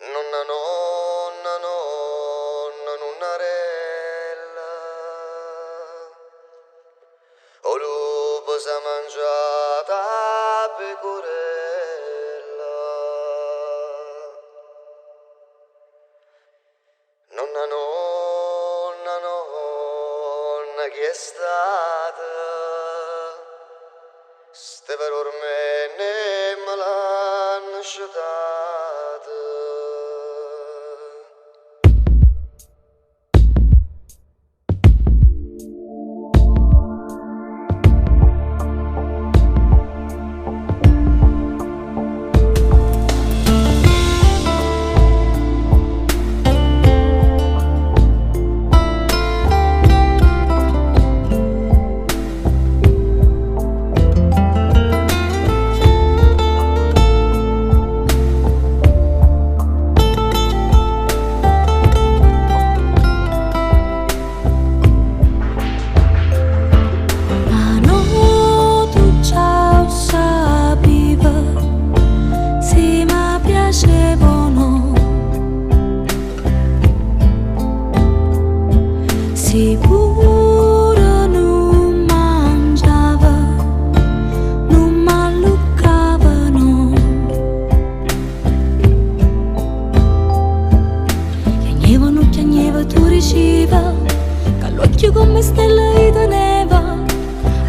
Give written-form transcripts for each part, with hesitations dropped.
Nonna, nonna, nonna, nonnarella, o lupo s'ha mangiata pecorella. Nonna, nonna, nonna, chi è stata? Ste per ormene me l'hanno sciutata. Sicuro non mangiava, non malluccavano. Chiagneva, tu riceva, che l'occhio come stella e teneva,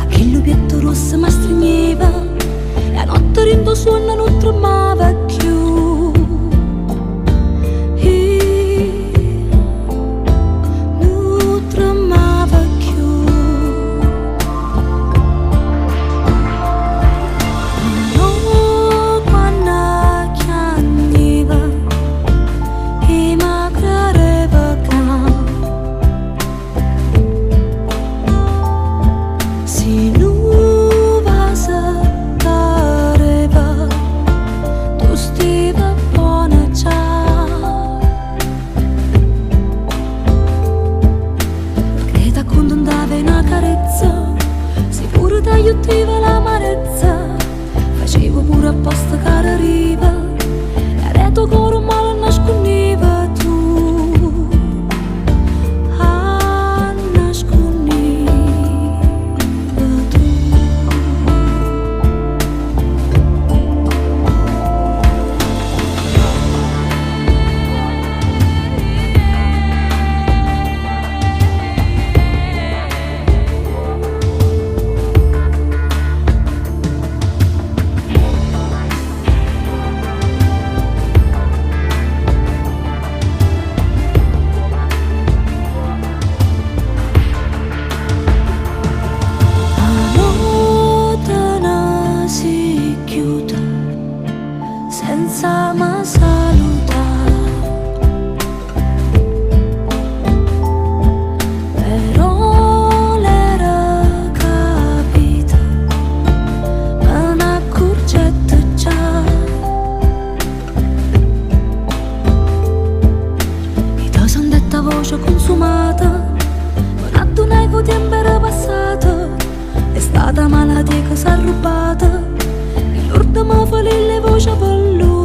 a che lupietto rosso mi stringeva, e a notte rinto suona non tremava più. Aiutiva l'amarezza, facevo pure apposta cara riva, e a reto coro male nascondeva tu, nascondeva tu. Senza mai salutare, però l'era capita, me ne accorgetto già. Mi ti son detta voce consumata, non addonevo tempo era passato, è stata malattia che s'è rubata. L'orda mi fa le voci per lui.